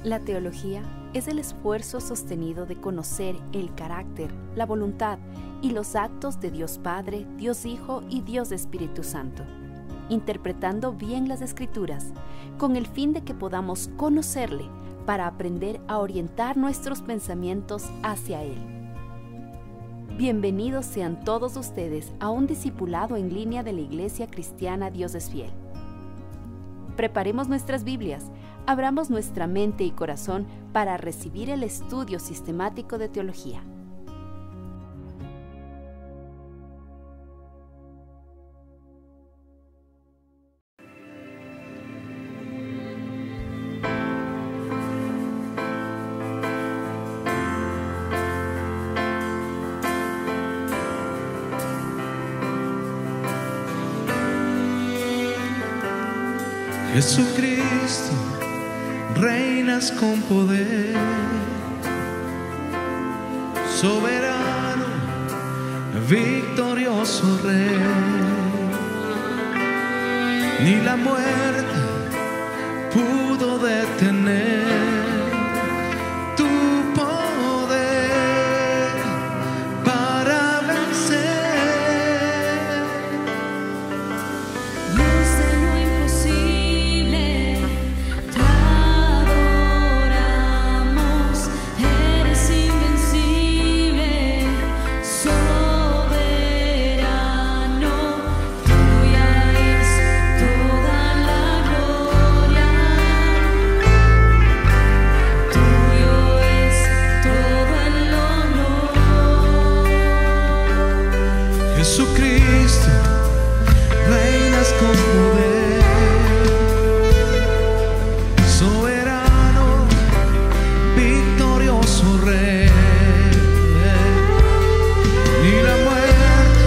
La teología es el esfuerzo sostenido de conocer el carácter, la voluntad y los actos de Dios Padre, Dios Hijo y Dios Espíritu Santo, interpretando bien las Escrituras, con el fin de que podamos conocerle para aprender a orientar nuestros pensamientos hacia Él. Bienvenidos sean todos ustedes a un discipulado en línea de la Iglesia Cristiana Dios es Fiel. Preparemos nuestras Biblias, abramos nuestra mente y corazón para recibir el estudio sistemático de teología. Jesucristo, reinas con poder, soberano, victorioso Rey. Ni la muerte pudo detener tu poder para vencer. Jesucristo, reinas con poder, soberano, victorioso Rey. Ni la muerte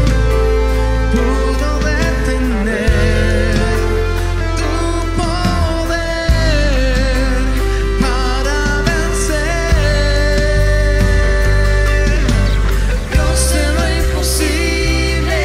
pudo detener tu poder para vencer. Dios de lo imposible,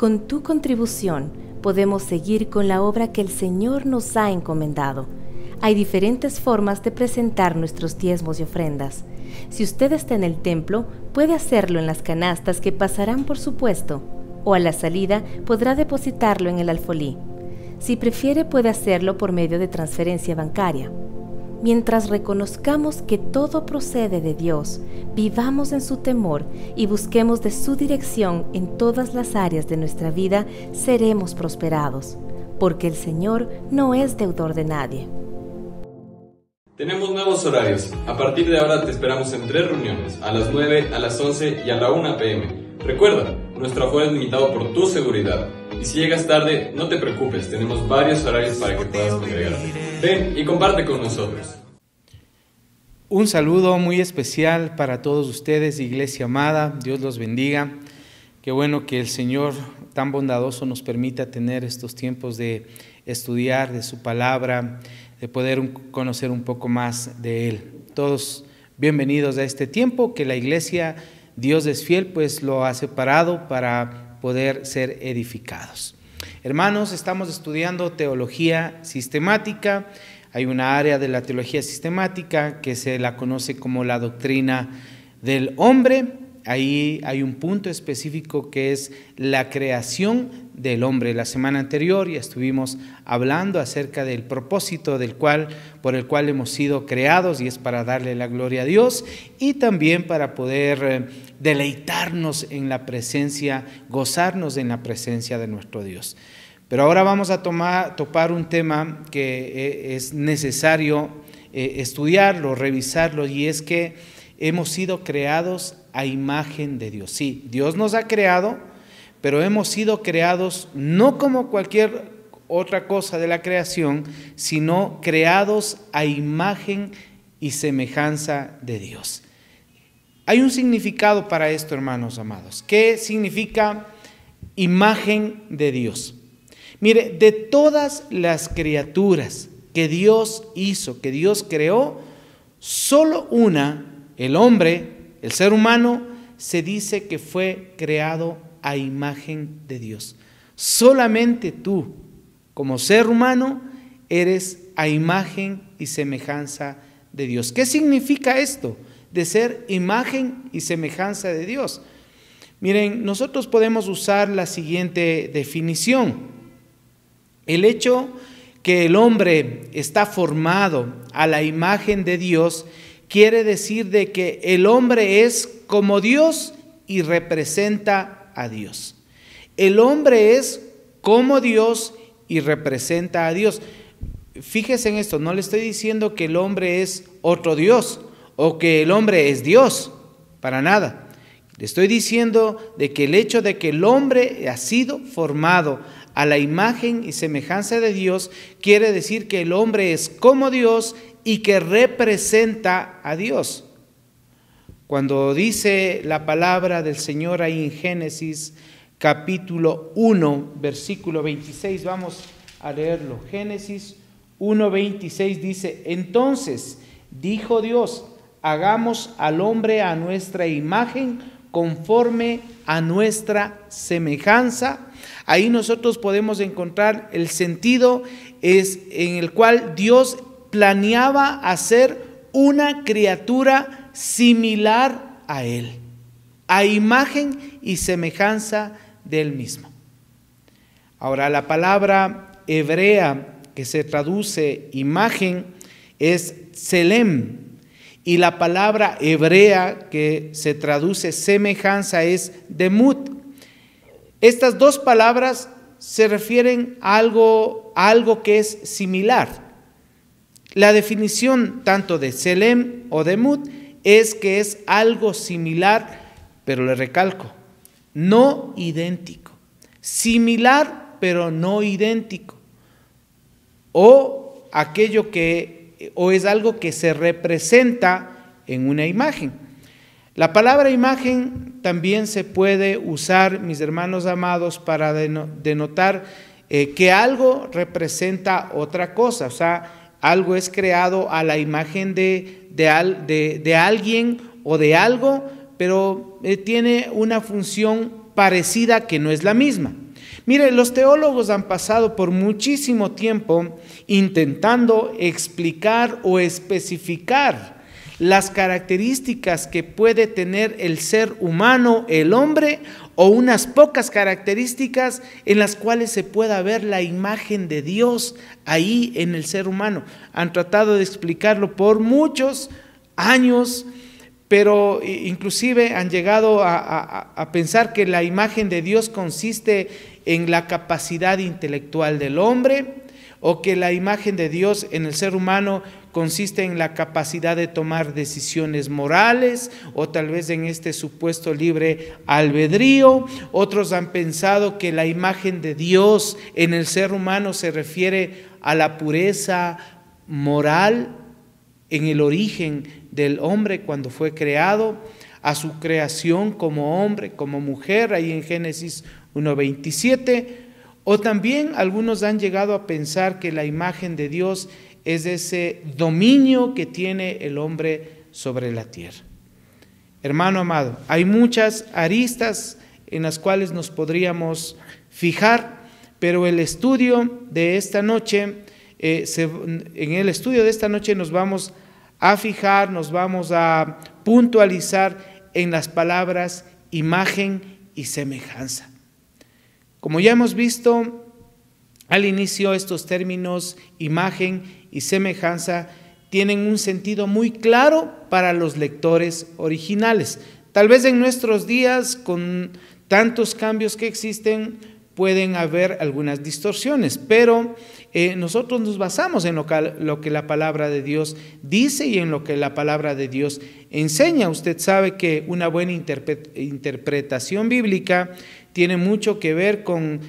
Con tu contribución podemos seguir con la obra que el Señor nos ha encomendado. hay diferentes formas de presentar nuestros diezmos y ofrendas. Si usted está en el templo, puede hacerlo en las canastas que pasarán por su puesto, o a la salida podrá depositarlo en el alfolí. Si prefiere, puede hacerlo por medio de transferencia bancaria. Mientras reconozcamos que todo procede de Dios, vivamos en su temor y busquemos de su dirección en todas las áreas de nuestra vida, seremos prosperados, porque el Señor no es deudor de nadie. Tenemos nuevos horarios. A partir de ahora te esperamos en 3 reuniones, a las 9, a las 11 y a la 1 p.m. Recuerda, nuestro aforo es limitado por tu seguridad. Y si llegas tarde, no te preocupes, tenemos varios horarios para que puedas congregarte. Ven y comparte con nosotros. Un saludo muy especial para todos ustedes, iglesia amada. Dios los bendiga. Qué bueno que el Señor tan bondadoso nos permita tener estos tiempos de estudiar de su palabra, de poder conocer un poco más de Él. Todos bienvenidos a este tiempo que la iglesia Dios es fiel, pues lo ha separado para poder ser edificados. Hermanos, estamos estudiando teología sistemática. Hay una área de la teología sistemática que se la conoce como la doctrina del hombre. Ahí hay un punto específico que es la creación del hombre. La semana anterior ya estuvimos hablando acerca del propósito por el cual hemos sido creados, y es para darle la gloria a Dios y también para poder deleitarnos en la presencia, gozarnos en la presencia de nuestro Dios. Pero ahora vamos a topar un tema que es necesario estudiarlo, revisarlo, y es que hemos sido creados a imagen de Dios. Sí, Dios nos ha creado, pero hemos sido creados no como cualquier otra cosa de la creación, sino creados a imagen y semejanza de Dios. Hay un significado para esto, hermanos amados. ¿Qué significa imagen de Dios? Mire, de todas las criaturas que Dios hizo, que Dios creó, solo una, el hombre, el ser humano, se dice que fue creado a imagen de Dios. Solamente tú, como ser humano, eres a imagen y semejanza de Dios. ¿Qué significa esto de ser imagen y semejanza de Dios? Miren, nosotros podemos usar la siguiente definición. El hecho que el hombre está formado a la imagen de Dios quiere decir de que el hombre es como Dios y representa a Dios. El hombre es como Dios y representa a Dios. Fíjese en esto, no le estoy diciendo que el hombre es otro Dios o que el hombre es Dios, para nada. Le estoy diciendo de que el hecho de que el hombre ha sido formado a la imagen y semejanza de Dios quiere decir que el hombre es como Dios y que representa a Dios. Cuando dice la palabra del Señor ahí en Génesis capítulo 1, versículo 26, vamos a leerlo. Génesis 1:26 dice: entonces dijo Dios, hagamos al hombre a nuestra imagen, conforme a nuestra semejanza. Ahí nosotros podemos encontrar el sentido en el cual Dios planeaba hacer una criatura similar a Él, a imagen y semejanza de Él mismo. Ahora, la palabra hebrea que se traduce imagen es tselem, y la palabra hebrea que se traduce semejanza es demut. Estas dos palabras se refieren a algo que es similar. La definición tanto de tselem o demut es que es algo similar, pero le recalco, no idéntico. Similar, pero no idéntico. O es algo que se representa en una imagen. La palabra imagen también se puede usar, mis hermanos amados, para denotar que algo representa otra cosa. O sea, algo es creado a la imagen de alguien o de algo, pero tiene una función parecida que no es la misma. Mire, los teólogos han pasado por muchísimo tiempo intentando explicar o especificar las características que puede tener el ser humano, el hombre, o unas pocas características en las cuales se pueda ver la imagen de Dios ahí en el ser humano. Han tratado de explicarlo por muchos años, pero inclusive han llegado a pensar que la imagen de Dios consiste en la capacidad intelectual del hombre, o que la imagen de Dios en el ser humano consiste en la capacidad de tomar decisiones morales, o tal vez en este supuesto libre albedrío. Otros han pensado que la imagen de Dios en el ser humano se refiere a la pureza moral en el origen del hombre cuando fue creado, a su creación como hombre, como mujer, ahí en Génesis 1:27, o también algunos han llegado a pensar que la imagen de Dios es ese dominio que tiene el hombre sobre la tierra. Hermano amado, hay muchas aristas en las cuales nos podríamos fijar, pero el estudio de esta noche, en el estudio de esta noche nos vamos a fijar, nos vamos a puntualizar en las palabras imagen y semejanza. Como ya hemos visto al inicio, estos términos imagen y semejanza tienen un sentido muy claro para los lectores originales. Tal vez en nuestros días, con tantos cambios que existen, pueden haber algunas distorsiones, pero nosotros nos basamos en lo que la palabra de Dios dice y en lo que la palabra de Dios enseña. Usted sabe que una buena interpretación bíblica tiene mucho que ver con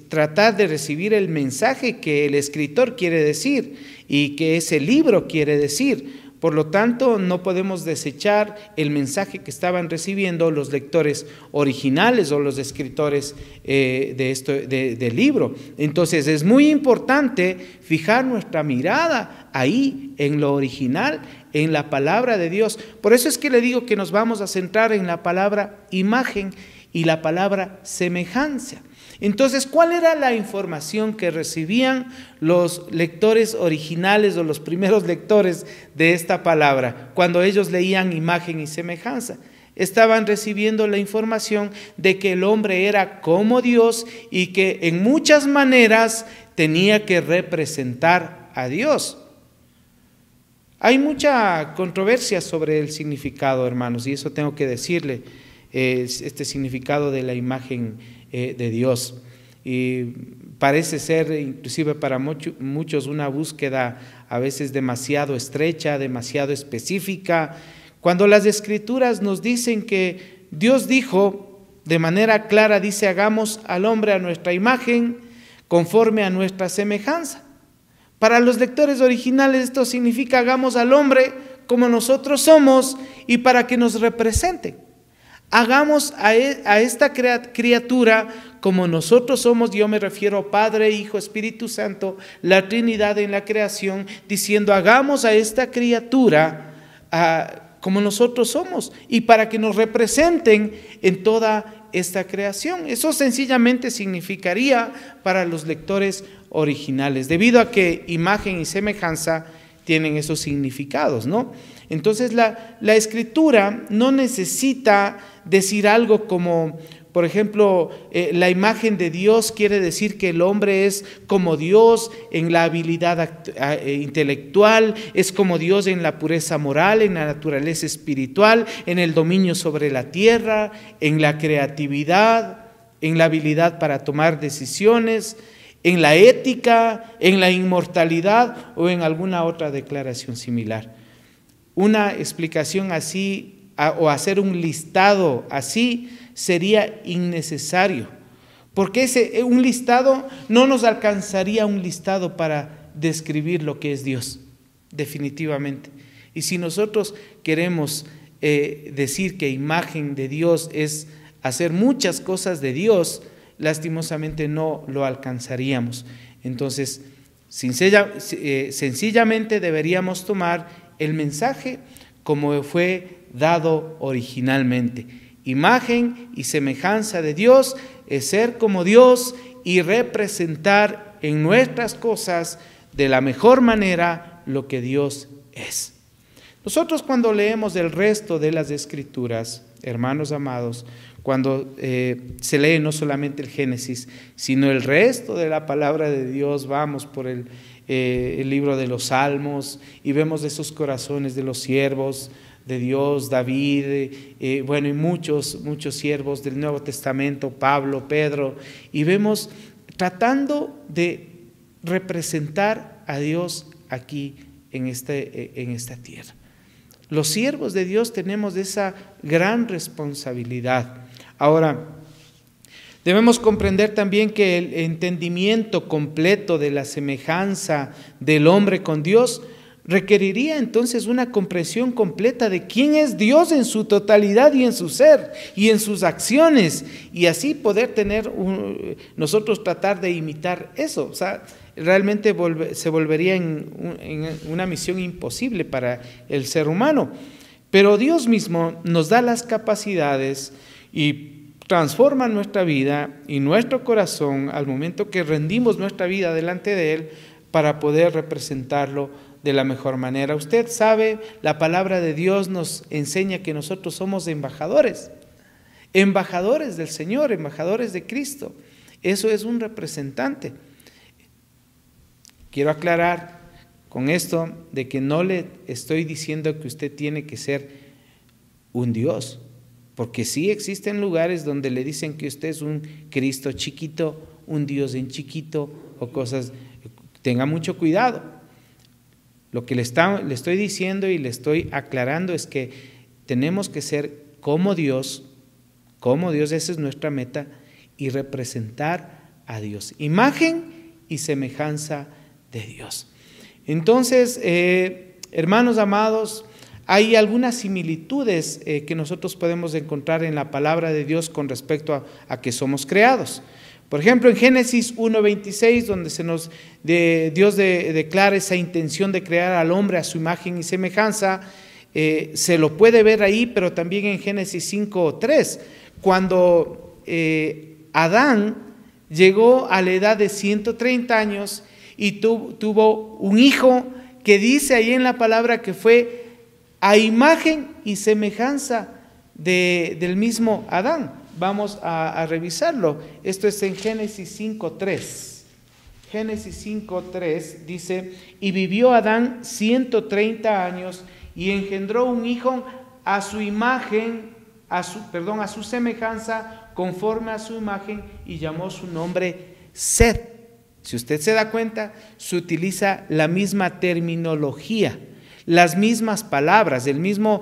tratar de recibir el mensaje que el escritor quiere decir y que ese libro quiere decir. Por lo tanto, no podemos desechar el mensaje que estaban recibiendo los lectores originales o los escritores del libro. Entonces, es muy importante fijar nuestra mirada ahí, en lo original, en la palabra de Dios. Por eso es que le digo que nos vamos a centrar en la palabra imagen y la palabra semejanza. Entonces, ¿cuál era la información que recibían los lectores originales o los primeros lectores de esta palabra cuando ellos leían imagen y semejanza? Estaban recibiendo la información de que el hombre era como Dios y que en muchas maneras tenía que representar a Dios. Hay mucha controversia sobre el significado, hermanos, y eso tengo que decirle, este significado de la imagen de Dios. Y parece ser inclusive para muchos una búsqueda a veces demasiado estrecha, demasiado específica, cuando las Escrituras nos dicen que Dios dijo de manera clara, dice: hagamos al hombre a nuestra imagen, conforme a nuestra semejanza. Para los lectores originales esto significa hagamos al hombre como nosotros somos y para que nos represente. Hagamos a esta criatura como nosotros somos. Yo me refiero Padre, Hijo, Espíritu Santo, la Trinidad en la creación, diciendo hagamos a esta criatura como nosotros somos y para que nos representen en toda esta creación. Eso sencillamente significaría para los lectores originales, debido a que imagen y semejanza tienen esos significados, ¿no? Entonces la Escritura no necesita decir algo como, por ejemplo, la imagen de Dios quiere decir que el hombre es como Dios en la habilidad intelectual, es como Dios en la pureza moral, en la naturaleza espiritual, en el dominio sobre la tierra, en la creatividad, en la habilidad para tomar decisiones, en la ética, en la inmortalidad o en alguna otra declaración similar. Una explicación así o hacer un listado así sería innecesario, porque un listado no nos alcanzaría un listado para describir lo que es Dios, definitivamente. Y si nosotros queremos decir que imagen de Dios es hacer muchas cosas de Dios, lastimosamente no lo alcanzaríamos. Entonces, sencillamente deberíamos tomar el mensaje como fue dado originalmente. Imagen y semejanza de Dios es ser como Dios y representar en nuestras cosas de la mejor manera lo que Dios es. Nosotros cuando leemos el resto de las Escrituras, hermanos amados, cuando se lee no solamente el Génesis, sino el resto de la palabra de Dios, vamos por el libro de los Salmos y vemos esos corazones de los siervos de Dios, David, y muchos siervos del Nuevo Testamento, Pablo, Pedro, y vemos tratando de representar a Dios aquí en esta tierra. Los siervos de Dios tenemos esa gran responsabilidad. Ahora, debemos comprender también que el entendimiento completo de la semejanza del hombre con Dios requeriría entonces una comprensión completa de quién es Dios en su totalidad y en su ser y en sus acciones, y así poder tener nosotros tratar de imitar eso. O sea, realmente se volvería en una misión imposible para el ser humano. Pero Dios mismo nos da las capacidades y transforma nuestra vida y nuestro corazón al momento que rendimos nuestra vida delante de Él para poder representarlo de la mejor manera. Usted sabe, la palabra de Dios nos enseña que nosotros somos embajadores del Señor, embajadores de Cristo. Eso es un representante. Quiero aclarar con esto de que no le estoy diciendo que usted tiene que ser un Dios, porque sí existen lugares donde le dicen que usted es un Cristo chiquito, un Dios en chiquito o cosas. Tenga mucho cuidado. Lo que le estoy diciendo y le estoy aclarando es que tenemos que ser como Dios, esa es nuestra meta, y representar a Dios. Imagen y semejanza de Dios. Entonces, hermanos amados, hay algunas similitudes que nosotros podemos encontrar en la palabra de Dios con respecto a que somos creados. Por ejemplo, en Génesis 1:26, donde Dios declara esa intención de crear al hombre a su imagen y semejanza, se lo puede ver ahí, pero también en Génesis 5:3, cuando Adán llegó a la edad de 130 años y tuvo un hijo que dice ahí en la palabra que fue a imagen y semejanza del mismo Adán. Vamos a revisarlo. Esto es en Génesis 5:3. Génesis 5:3 dice: y vivió Adán 130 años y engendró un hijo a su imagen, a su semejanza, conforme a su imagen, y llamó su nombre Set. Si usted se da cuenta, se utiliza la misma terminología, las mismas palabras, el mismo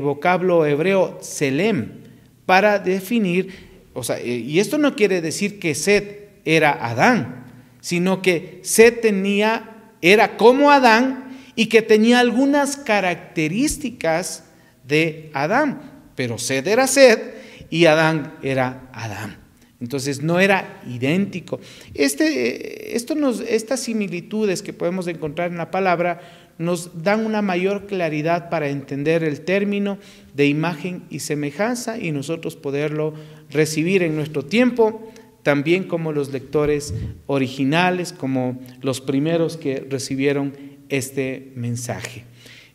vocablo hebreo Tselem, para definir, y esto no quiere decir que Set era Adán, sino que Set era como Adán y que tenía algunas características de Adán, pero Set era Set y Adán era Adán. Entonces no era idéntico. Estas similitudes que podemos encontrar en la palabra nos dan una mayor claridad para entender el término de imagen y semejanza y nosotros poderlo recibir en nuestro tiempo, también como los lectores originales, como los primeros que recibieron este mensaje.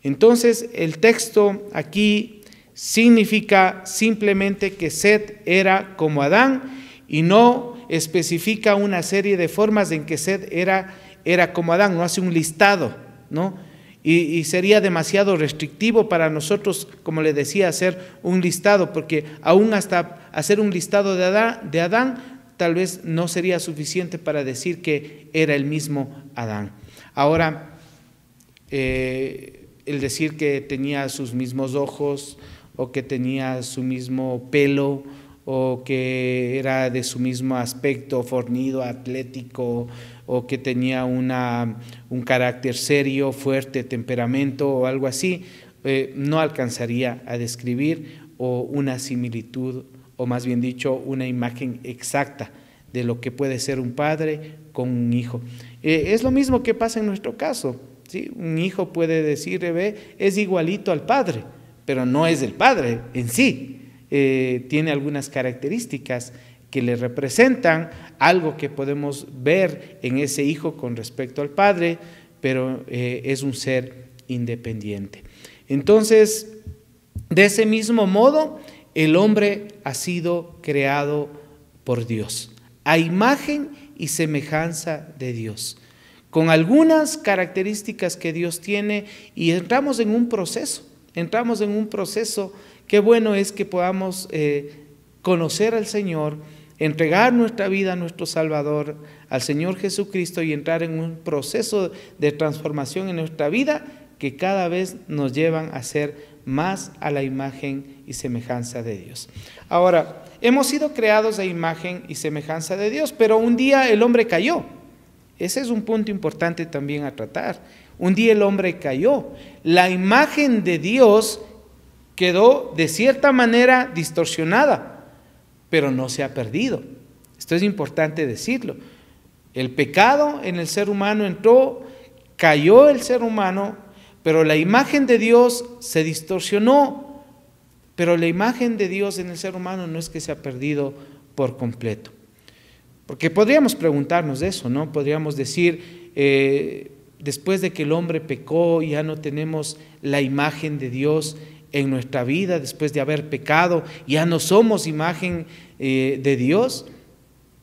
Entonces, el texto aquí significa simplemente que Set era como Adán y no especifica una serie de formas en que Set era como Adán, no hace un listado, ¿no? Y sería demasiado restrictivo para nosotros, como le decía, hacer un listado, porque aún hasta hacer un listado de Adán tal vez no sería suficiente para decir que era el mismo Adán. Ahora, el decir que tenía sus mismos ojos, o que tenía su mismo pelo, o que era de su mismo aspecto, fornido, atlético, o que tenía un carácter serio, fuerte, temperamento o algo así, no alcanzaría a describir o una similitud, o más bien dicho, una imagen exacta de lo que puede ser un padre con un hijo. Es lo mismo que pasa en nuestro caso, ¿sí? Un hijo puede decir, es igualito al padre, pero no es el padre en sí. tiene algunas características que le representan algo que podemos ver en ese hijo con respecto al padre, pero es un ser independiente. Entonces, de ese mismo modo, el hombre ha sido creado por Dios, a imagen y semejanza de Dios, con algunas características que Dios tiene, y entramos en un proceso. Qué bueno es que podamos conocer al Señor, entregar nuestra vida a nuestro Salvador, al Señor Jesucristo, y entrar en un proceso de transformación en nuestra vida que cada vez nos llevan a ser más a la imagen y semejanza de Dios. Ahora, hemos sido creados a imagen y semejanza de Dios, pero un día el hombre cayó. Ese es un punto importante también a tratar. Un día el hombre cayó. La imagen de Dios quedó de cierta manera distorsionada, pero no se ha perdido. Esto es importante decirlo. El pecado en el ser humano entró, cayó el ser humano, pero la imagen de Dios se distorsionó. Pero la imagen de Dios en el ser humano no es que se ha perdido por completo. Porque podríamos preguntarnos eso, ¿no? Podríamos decir, después de que el hombre pecó, ya no tenemos la imagen de Dios en nuestra vida. Después de haber pecado, ya no somos imagen de Dios.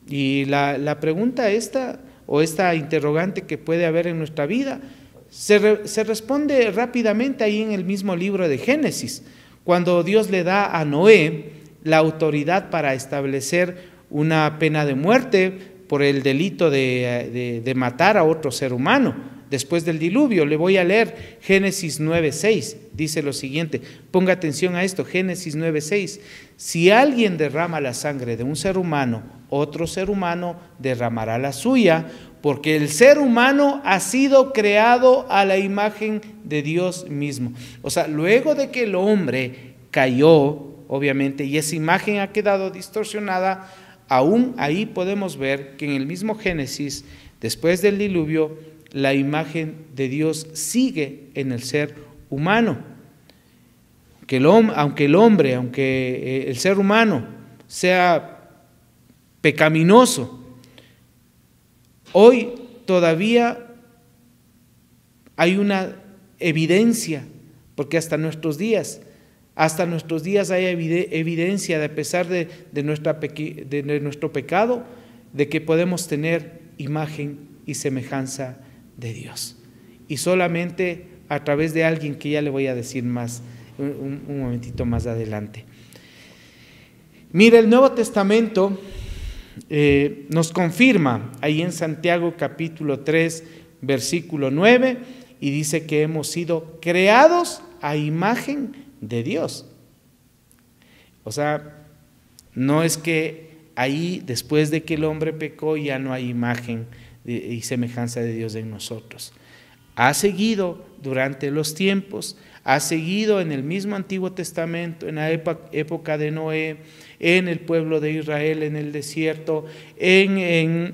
Y la pregunta esta, o esta interrogante que puede haber en nuestra vida, se responde rápidamente ahí en el mismo libro de Génesis, cuando Dios le da a Noé la autoridad para establecer una pena de muerte por el delito de matar a otro ser humano después del diluvio. Le voy a leer Génesis 9:6, dice lo siguiente, ponga atención a esto, Génesis 9:6, si alguien derrama la sangre de un ser humano, otro ser humano derramará la suya, porque el ser humano ha sido creado a la imagen de Dios mismo. O sea, luego de que el hombre cayó, obviamente, y esa imagen ha quedado distorsionada, aún ahí podemos ver que en el mismo Génesis, después del diluvio, la imagen de Dios sigue en el ser humano. Aunque el ser humano sea pecaminoso, hoy todavía hay una evidencia, porque hasta nuestros días hay evidencia, de a pesar de nuestro pecado, de que podemos tener imagen y semejanza de Dios. Y solamente a través de alguien que ya le voy a decir más, un momentito más adelante. Mira, el Nuevo Testamento nos confirma ahí en Santiago capítulo 3, versículo 9, y dice que hemos sido creados a imagen de Dios. O sea, no es que ahí, después de que el hombre pecó, ya no hay imagen y semejanza de Dios en nosotros. Ha seguido durante los tiempos, ha seguido en el mismo Antiguo Testamento, en la época de Noé, en el pueblo de Israel, en el desierto, en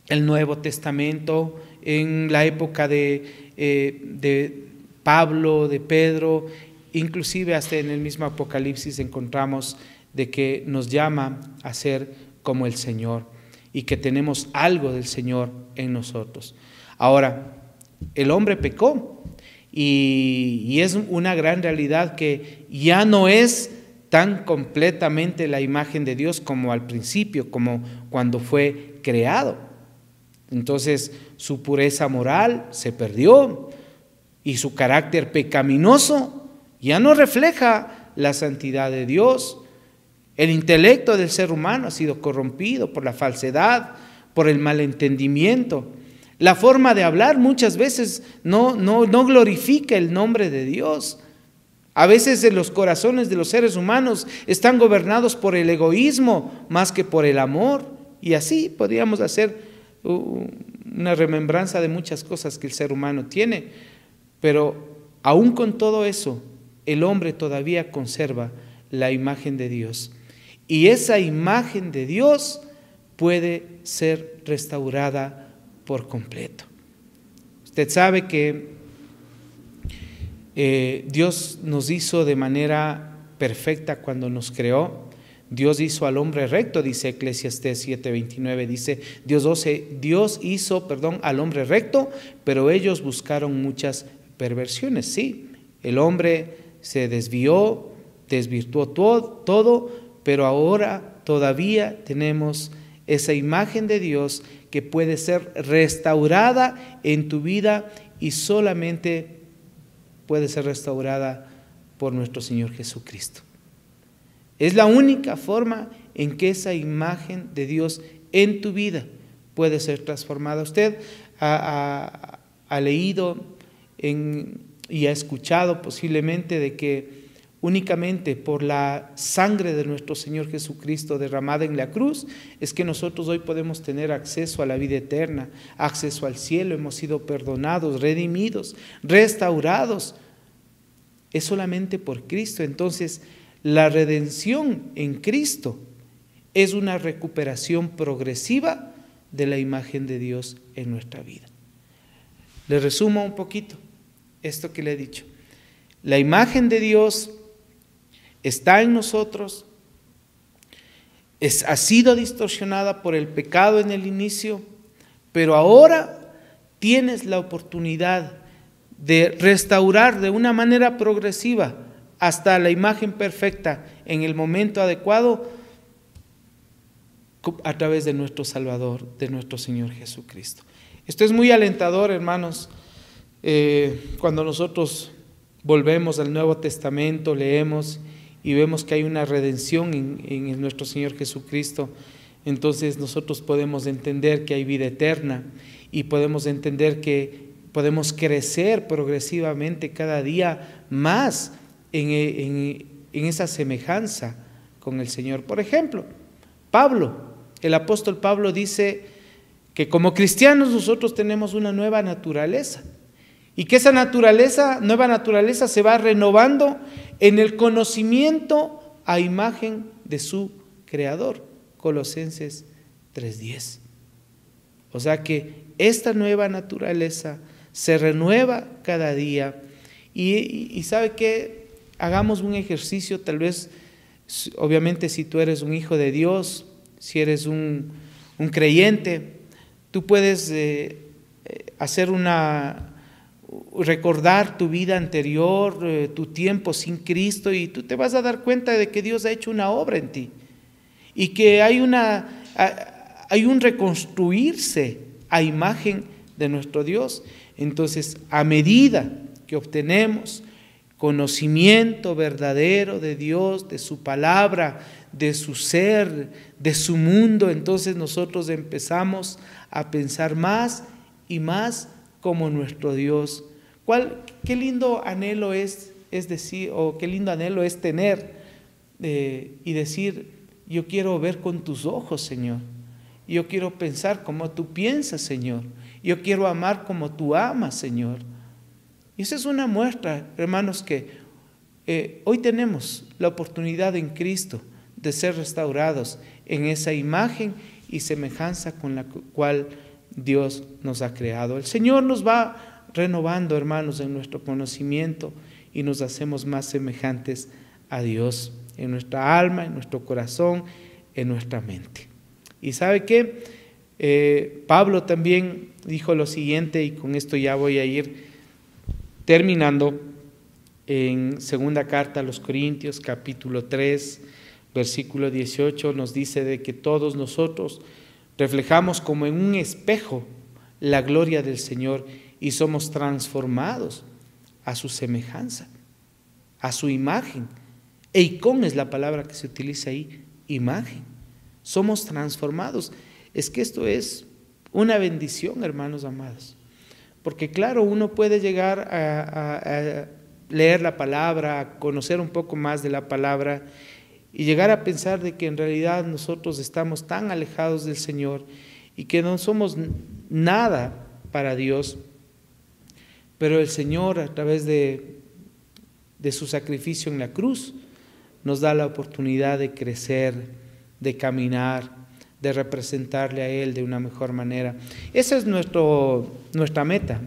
el Nuevo Testamento, en la época de Pablo, de Pedro, inclusive hasta en el mismo Apocalipsis encontramos de que nos llama a ser como el Señor y que tenemos algo del Señor en nosotros. Ahora, el hombre pecó y es una gran realidad que ya no es tan completamente la imagen de Dios como al principio, como cuando fue creado. Entonces su pureza moral se perdió y su carácter pecaminoso ya no refleja la santidad de Dios. El intelecto del ser humano ha sido corrompido por la falsedad, por el malentendimiento. La forma de hablar muchas veces no glorifica el nombre de Dios. A veces los corazones de los seres humanos están gobernados por el egoísmo más que por el amor. Y así podríamos hacer una remembranza de muchas cosas que el ser humano tiene. Pero aún con todo eso, el hombre todavía conserva la imagen de Dios. Y esa imagen de Dios puede ser restaurada por completo. Usted sabe que Dios nos hizo de manera perfecta cuando nos creó. Dios hizo al hombre recto, dice Eclesiastés 7:29, dice, Dios hizo al hombre recto, pero ellos buscaron muchas perversiones. Sí, el hombre se desvirtuó todo, pero ahora todavía tenemos esa imagen de Dios que puede ser restaurada en tu vida y solamente puede ser restaurada por nuestro Señor Jesucristo. Es la única forma en que esa imagen de Dios en tu vida puede ser transformada. Usted ha leído y ha escuchado posiblemente de que únicamente por la sangre de nuestro Señor Jesucristo derramada en la cruz es que nosotros hoy podemos tener acceso a la vida eterna, acceso al cielo. Hemos sido perdonados, redimidos, restaurados. Es solamente por Cristo. Entonces, la redención en Cristo es una recuperación progresiva de la imagen de Dios en nuestra vida. Le resumo un poquito esto que le he dicho. La imagen de Dios está en nosotros, ha sido distorsionada por el pecado en el inicio, pero ahora tienes la oportunidad de restaurar de una manera progresiva hasta la imagen perfecta en el momento adecuado a través de nuestro Salvador, de nuestro Señor Jesucristo. Esto es muy alentador, hermanos, cuando nosotros volvemos al Nuevo Testamento, leemos y vemos que hay una redención en nuestro Señor Jesucristo. Entonces nosotros podemos entender que hay vida eterna y podemos entender que podemos crecer progresivamente cada día más en esa semejanza con el Señor. Por ejemplo, el apóstol Pablo dice que como cristianos nosotros tenemos una nueva naturaleza y que esa nueva naturaleza se va renovando en el conocimiento a imagen de su Creador. Colosenses 3:10. O sea que esta nueva naturaleza se renueva cada día y ¿sabe qué? Hagamos un ejercicio, tal vez, obviamente si tú eres un hijo de Dios, si eres un creyente, tú puedes recordar tu vida anterior, tu tiempo sin Cristo, y tú te vas a dar cuenta de que Dios ha hecho una obra en ti y que hay un reconstruirse a imagen de nuestro Dios. Entonces, a medida que obtenemos conocimiento verdadero de Dios, de su palabra, de su ser, de su mundo, entonces nosotros empezamos a pensar más y más como nuestro Dios. Qué lindo anhelo es decir, o qué lindo anhelo es tener y decir: yo quiero ver con tus ojos, Señor. Yo quiero pensar como tú piensas, Señor. Yo quiero amar como tú amas, Señor. Y esa es una muestra, hermanos, que hoy tenemos la oportunidad en Cristo de ser restaurados en esa imagen y semejanza con la cual Dios nos ha creado. El Señor nos va renovando, hermanos, en nuestro conocimiento y nos hacemos más semejantes a Dios en nuestra alma, en nuestro corazón, en nuestra mente. Y ¿sabe qué? Pablo también dijo lo siguiente, y con esto ya voy a ir terminando, en segunda carta a los Corintios, capítulo 3, versículo 18, nos dice de que todos nosotros reflejamos como en un espejo la gloria del Señor y somos transformados a su semejanza, a su imagen. Eikon es la palabra que se utiliza ahí, imagen. Somos transformados. Es que esto es una bendición, hermanos amados. Porque claro, uno puede llegar a leer la palabra, a conocer un poco más de la palabra y llegar a pensar de que en realidad nosotros estamos tan alejados del Señor y que no somos nada para Dios. Pero el Señor, a través de su sacrificio en la cruz, nos da la oportunidad de crecer, de caminar, de representarle a Él de una mejor manera. Esa es nuestra meta.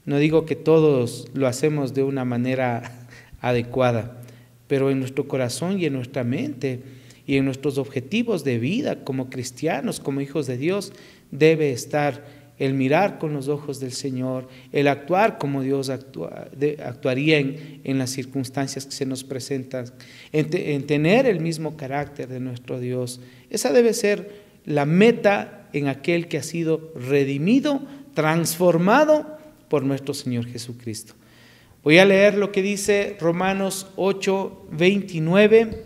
No digo que todos lo hacemos de una manera adecuada, pero en nuestro corazón y en nuestra mente y en nuestros objetivos de vida como cristianos, como hijos de Dios, debe estar el mirar con los ojos del Señor, el actuar como Dios actuaría en las circunstancias que se nos presentan, en tener el mismo carácter de nuestro Dios. Esa debe ser la meta en aquel que ha sido redimido, transformado por nuestro Señor Jesucristo. Voy a leer lo que dice Romanos 8:29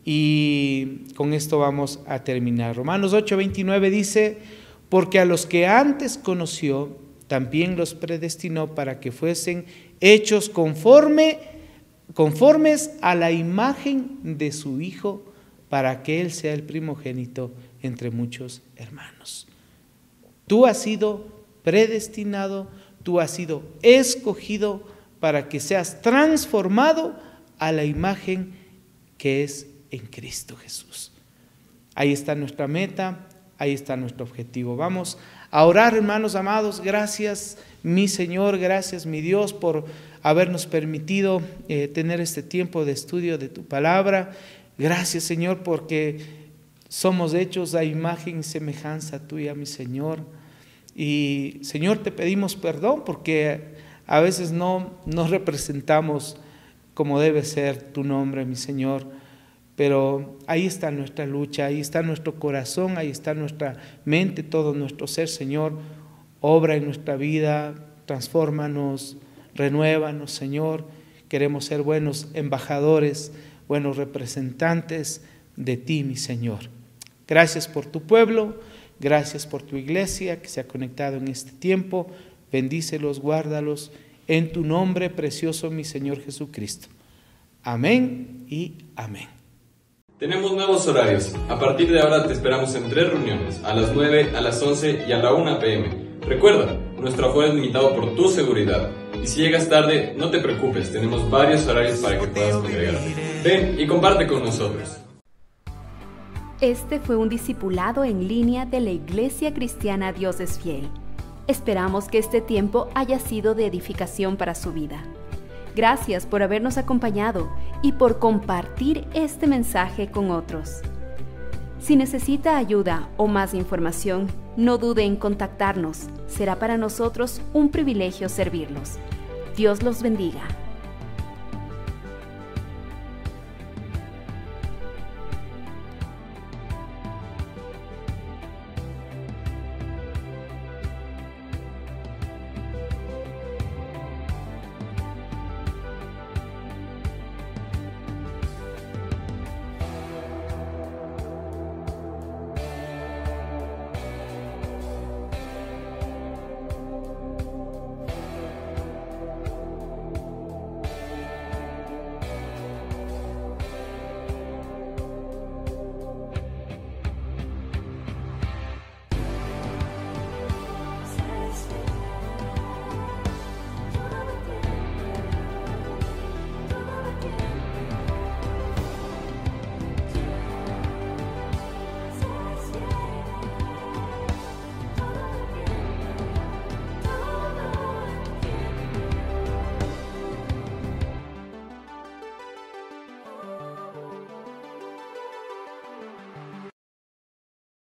y con esto vamos a terminar. Romanos 8:29 dice: porque a los que antes conoció, también los predestinó para que fuesen hechos conformes a la imagen de su Hijo, para que Él sea el primogénito entre muchos hermanos. Tú has sido predestinado, tú has sido escogido para que seas transformado a la imagen que es en Cristo Jesús. Ahí está nuestra meta. Ahí está nuestro objetivo. Vamos a orar, hermanos amados. Gracias, mi Señor, gracias, mi Dios, por habernos permitido tener este tiempo de estudio de tu palabra. Gracias, Señor, porque somos hechos a imagen y semejanza tuya, mi Señor. Y, Señor, te pedimos perdón porque a veces no nos representamos como debe ser tu nombre, mi Señor. Pero ahí está nuestra lucha, ahí está nuestro corazón, ahí está nuestra mente, todo nuestro ser, Señor. Obra en nuestra vida, transfórmanos, renuévanos, Señor. Queremos ser buenos embajadores, buenos representantes de ti, mi Señor. Gracias por tu pueblo, gracias por tu iglesia que se ha conectado en este tiempo. Bendícelos, guárdalos, en tu nombre precioso, mi Señor Jesucristo. Amén y amén. Tenemos nuevos horarios. A partir de ahora te esperamos en 3 reuniones, a las 9, a las 11 y a la 1 p.m. Recuerda, nuestro aforo es limitado por tu seguridad. Y si llegas tarde, no te preocupes, tenemos varios horarios para que puedas congregarte. Ven y comparte con nosotros. Este fue un discipulado en línea de la Iglesia Cristiana Dios es Fiel. Esperamos que este tiempo haya sido de edificación para su vida. Gracias por habernos acompañado y por compartir este mensaje con otros. Si necesita ayuda o más información, no dude en contactarnos. Será para nosotros un privilegio servirlos. Dios los bendiga.